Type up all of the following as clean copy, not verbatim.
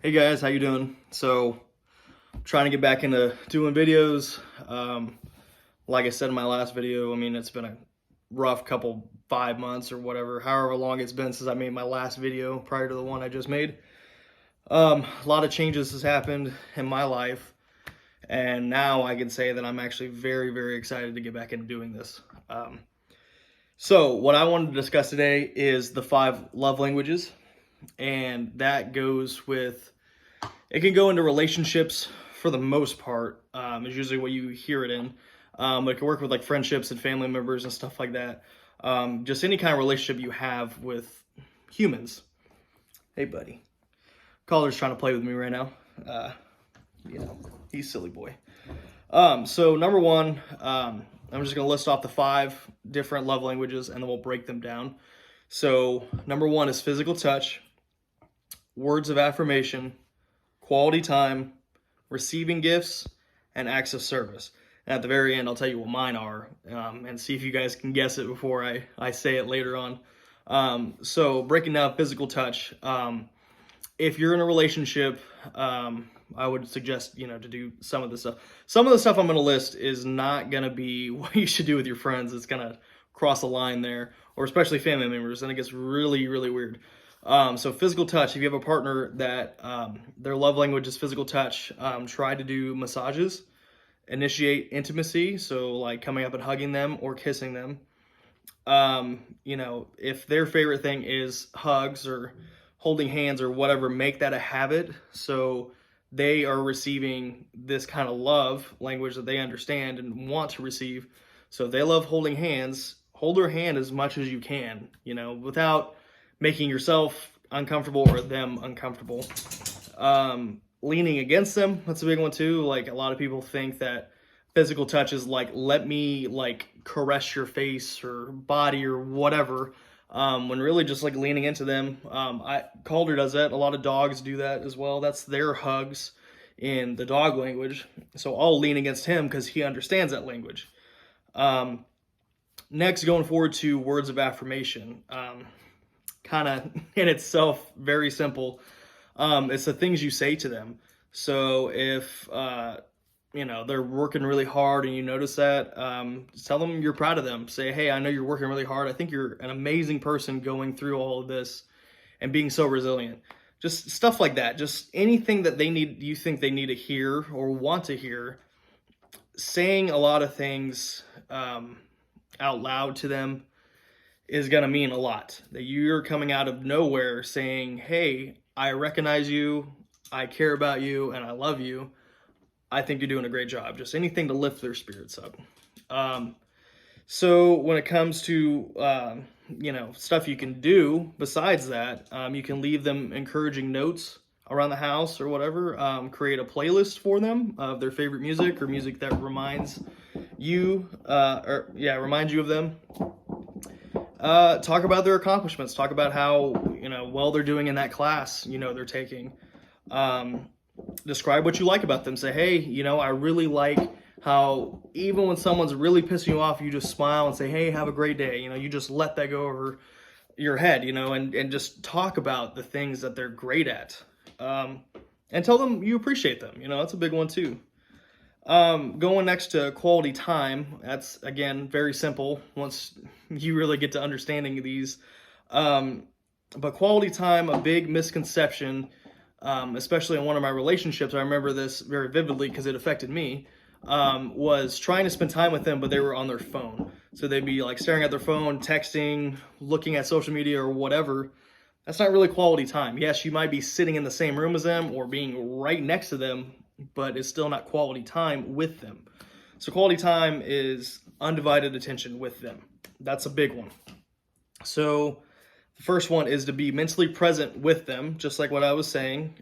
Hey guys, how you doing? So, trying to get back into doing videos. Like I said in my last video, I mean, it's been a rough couple 5 months or whatever, however long it's been since I made my last video prior to the one I just made. A lot of changes has happened in my life, and now I can say that I'm actually very, very excited to get back into doing this. So, what I wanted to discuss today is the 5 love languages, and that goes with it can go into relationships for the most part, is usually what you hear it in. It can work with like friendships and family members and stuff like that. Just any kind of relationship you have with humans. Hey, buddy. Caller's trying to play with me right now. He's silly boy. So number one, I'm just gonna list off the 5 different love languages and then we'll break them down. So number one is physical touch, words of affirmation, quality time, receiving gifts, and acts of service. And at the very end, I'll tell you what mine are, and see if you guys can guess it before I say it later on. So breaking down physical touch, if you're in a relationship, I would suggest, to do some of the stuff. Some of the stuff I'm going to list is not going to be what you should do with your friends. It's going to cross a line there, or especially family members, and it gets really, really weird. So physical touch, if you have a partner that their love language is physical touch, try to do massages, initiate intimacy, so like coming up and hugging them or kissing them. If their favorite thing is hugs or holding hands or whatever, make that a habit so they are receiving this kind of love language that they understand and want to receive. So if they love holding hands, hold their hand as much as you can, without making yourself uncomfortable or them uncomfortable. Leaning against them, that's a big one too. Like a lot of people think that physical touch is like, let me like caress your face or body or whatever. When really just like leaning into them. Calder does that. A lot of dogs do that as well. That's their hugs in the dog language. So I'll lean against him because he understands that language. Next, going forward to words of affirmation. Kind of in itself, very simple. It's the things you say to them. So if, they're working really hard and you notice that, just tell them you're proud of them. Say, hey, I know you're working really hard. I think you're an amazing person going through all of this and being so resilient. Just stuff like that. Just anything that you think they need to hear or want to hear. Saying a lot of things out loud to them is going to mean a lot. That you're coming out of nowhere saying, hey, I recognize you, I care about you, and I love you. I think you're doing a great job. Just anything to lift their spirits up. So when it comes to, stuff you can do besides that, you can leave them encouraging notes around the house or whatever. Create a playlist for them of their favorite music or music that reminds you, reminds you of them. Talk about their accomplishments. Talk about how, well they're doing in that class, they're taking. Describe what you like about them. Say, hey, I really like how even when someone's really pissing you off, you just smile and say, hey, have a great day. You just let that go over your head, and just talk about the things that they're great at. And tell them you appreciate them. That's a big one too. Going next to quality time, that's again very simple once you really get to understanding these. But quality time, a big misconception, especially in one of my relationships, I remember this very vividly because it affected me, was trying to spend time with them, but they were on their phone. So they'd be like staring at their phone, texting, looking at social media or whatever. That's not really quality time. Yes, you might be sitting in the same room as them or being right next to them, but it's still not quality time with them. So quality time is undivided attention with them. That's a big one. So the first one is to be mentally present with them, just like what I was saying.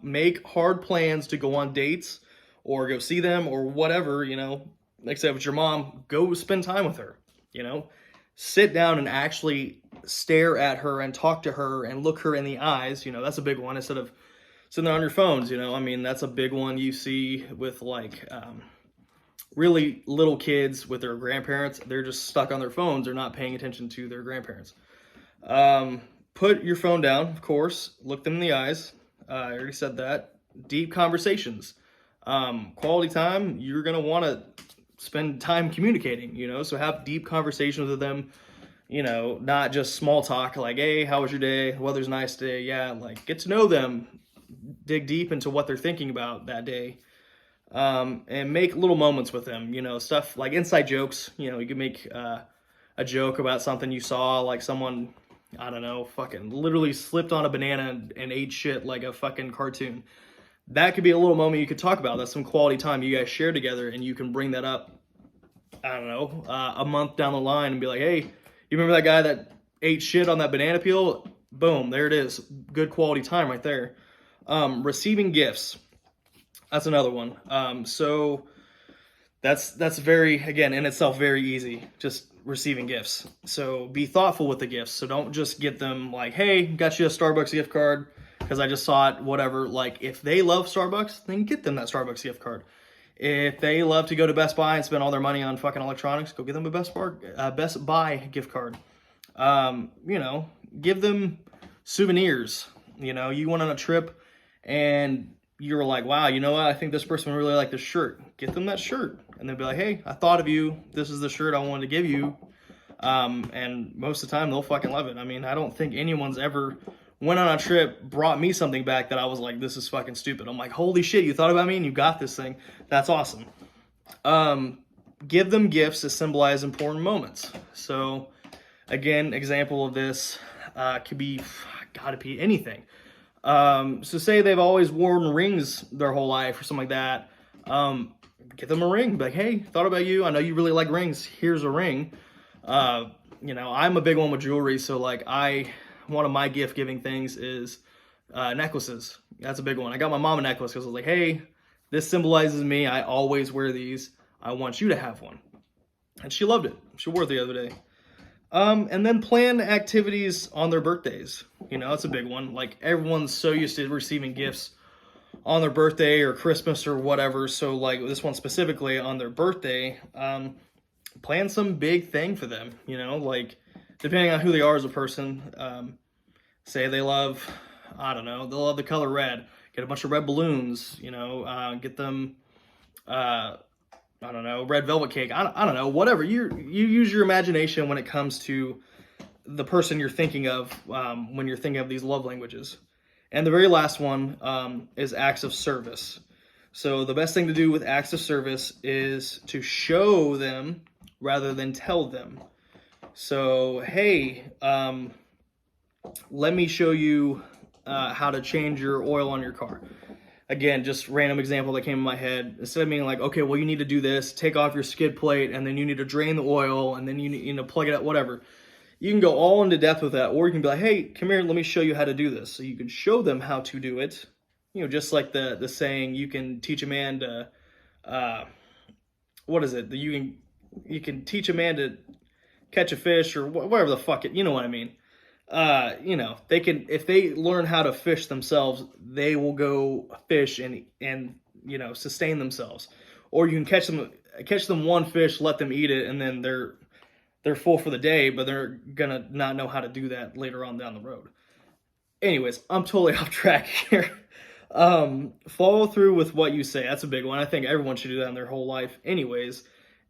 Make hard plans to go on dates or go see them or whatever, like I said, with your mom, go spend time with her, sit down and actually stare at her and talk to her and look her in the eyes. That's a big one instead of sitting there on your phones, that's a big one you see with like really little kids with their grandparents. They're just stuck on their phones. They're not paying attention to their grandparents. Put your phone down, of course, look them in the eyes, I already said that. Deep conversations. Quality time, you're going to want to spend time communicating, so have deep conversations with them, not just small talk like, hey, how was your day? The weather's nice today. Yeah, like get to know them, dig deep into what they're thinking about that day, and make little moments with them, stuff like inside jokes. You can make a joke about something you saw, like someone, I don't know, fucking literally slipped on a banana and ate shit like a fucking cartoon. That could be a little moment you could talk about. That's some quality time you guys share together, and you can bring that up, I don't know, a month down the line and be like, hey, you remember that guy that ate shit on that banana peel? Boom, there it is. Good quality time right there. Receiving gifts. That's another one. So that's very, again, in itself, very easy. Just receiving gifts. So be thoughtful with the gifts. So don't just get them like, hey, got you a Starbucks gift card because I just saw it, whatever. Like, if they love Starbucks, then get them that Starbucks gift card. If they love to go to Best Buy and spend all their money on fucking electronics, go get them a Best Buy gift card. Give them souvenirs. You went on a trip and you were like, wow, you know what? I think this person really like this shirt. Get them that shirt. And they'll be like, hey, I thought of you. This is the shirt I wanted to give you. And most of the time, they'll fucking love it. I mean, I don't think anyone's ever went on a trip, brought me something back that I was like, this is fucking stupid. I'm like, holy shit, you thought about me and you got this thing. That's awesome. Give them gifts to symbolize important moments. So, again, example of this could be, gotta be anything. So say they've always worn rings their whole life or something like that. Get them a ring. Be like, hey, thought about you. I know you really like rings. Here's a ring. I'm a big one with jewelry. So like one of my gift giving things is necklaces. That's a big one. I got my mom a necklace because I was like, hey, this symbolizes me. I always wear these. I want you to have one. And she loved it. She wore it the other day. And then plan activities on their birthdays. It's a big one. Like, everyone's so used to receiving gifts on their birthday or Christmas or whatever. So like this one specifically on their birthday, plan some big thing for them, like depending on who they are as a person. Say they love, I don't know, they love the color red. Get a bunch of red balloons, get them, I don't know, red velvet cake. I don't know, whatever. You use your imagination when it comes to the person you're thinking of when you're thinking of these love languages. And the very last one is acts of service. So the best thing to do with acts of service is to show them rather than tell them. So, hey, let me show you how to change your oil on your car. Again, just random example that came in my head. Instead of being like, okay, well, you need to do this, take off your skid plate, and then you need to drain the oil, and then you need to plug it out, whatever. You can go all into depth with that, or you can be like, hey, come here, let me show you how to do this. So you can show them how to do it. Just like the saying, you can teach a man to, what is it? You can teach a man to catch a fish or whatever the fuck it, you know what I mean? They can, if they learn how to fish themselves, they will go fish and sustain themselves. Or you can catch them one fish, let them eat it, and then they're full for the day, but they're gonna not know how to do that later on down the road. Anyways, I'm totally off track here. Follow through with what you say. That's a big one. I think everyone should do that in their whole life anyways,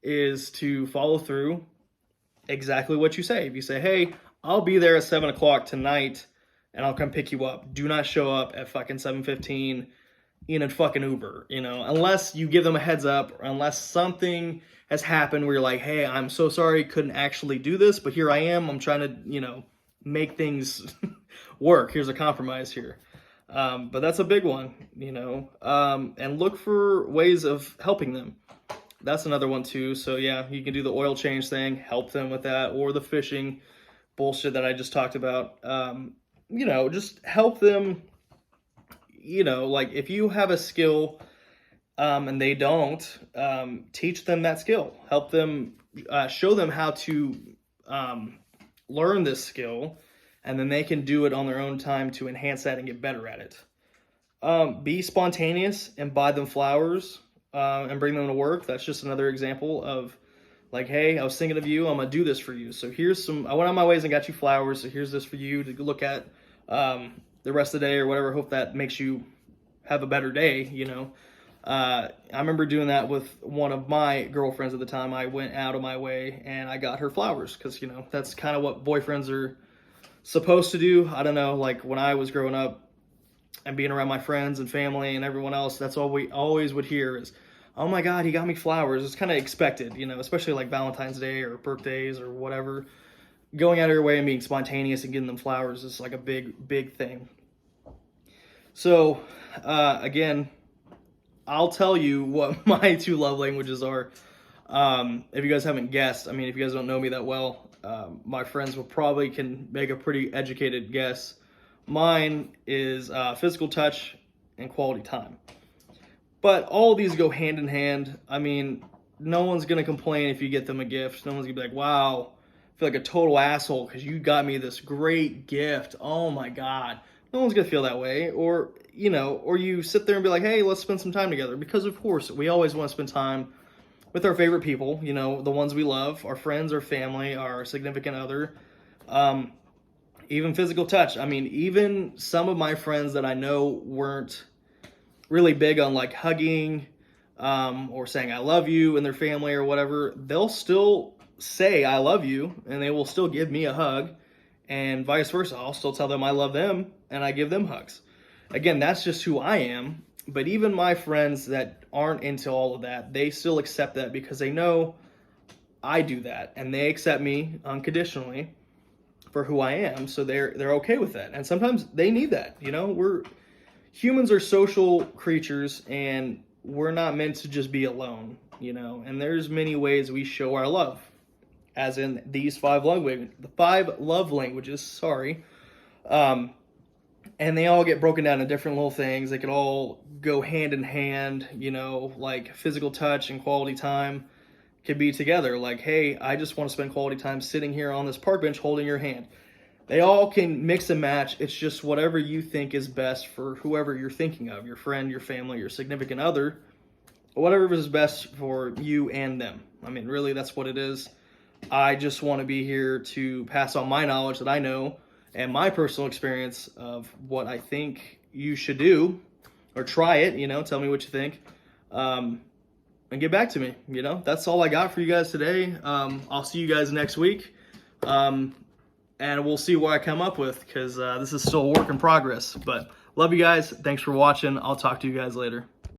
is to follow through exactly what you say. If you say, hey, I'll be there at 7 o'clock tonight and I'll come pick you up. Do not show up at fucking 7:15 in a fucking Uber, unless you give them a heads up, or unless something has happened where you're like, hey, I'm so sorry, couldn't actually do this, but here I am. I'm trying to, make things work. Here's a compromise here. But that's a big one, and look for ways of helping them. That's another one too. So yeah, you can do the oil change thing, help them with that, or the fishing bullshit that I just talked about. Just help them, like if you have a skill and they don't, teach them that skill. Help them, show them how to learn this skill, and then they can do it on their own time to enhance that and get better at it. Be spontaneous and buy them flowers and bring them to work. That's just another example of like, hey, I was thinking of you. I'm going to do this for you. So here's I went on my ways and got you flowers. So here's this for you to look at. the rest of the day or whatever. Hope that makes you have a better day, you know. I remember doing that with one of my girlfriends at the time. I went out of my way and I got her flowers because, you know, that's kind of what boyfriends are supposed to do. I don't know, like when I was growing up and being around my friends and family and everyone else, that's all we always would hear is, oh my God, he got me flowers. It's kind of expected, you know, especially like Valentine's Day or birthdays or whatever. Going out of your way and being spontaneous and getting them flowers is like a big thing. So, again, I'll tell you what my 2 love languages are. If you guys haven't guessed, I mean, if you guys don't know me that well, my friends will probably can make a pretty educated guess. Mine is physical touch and quality time. But all of these go hand in hand. I mean, no one's going to complain if you get them a gift. No one's going to be like, wow, I feel like a total asshole because you got me this great gift. Oh my God. No one's going to feel that way. Or, you know, or you sit there and be like, hey, let's spend some time together. Because, of course, we always want to spend time with our favorite people, you know, the ones we love, our friends, our family, our significant other. Even physical touch. I mean, even some of my friends that I know weren't really big on like hugging or saying I love you in their family or whatever, they'll still say I love you and they will still give me a hug, and vice versa. I'll still tell them I love them and I give them hugs. Again, that's just who I am. But even my friends that aren't into all of that, they still accept that because they know I do that and they accept me unconditionally for who I am. So they're okay with that. And sometimes they need that. You know, humans are social creatures and we're not meant to just be alone, you know. And there's many ways we show our love, as in these 5 love languages, sorry. And they all get broken down into different little things. They can all go hand in hand, you know, like physical touch and quality time could be together. Like, hey, I just want to spend quality time sitting here on this park bench holding your hand. They all can mix and match. It's just whatever you think is best for whoever you're thinking of, your friend, your family, your significant other, whatever is best for you and them. I mean, really, that's what it is. I just want to be here to pass on my knowledge that I know and my personal experience of what I think you should do, or try it, you know, tell me what you think, and get back to me, you know. That's all I got for you guys today. I'll see you guys next week, and we'll see what I come up with, because this is still a work in progress. But love you guys. Thanks for watching. I'll talk to you guys later.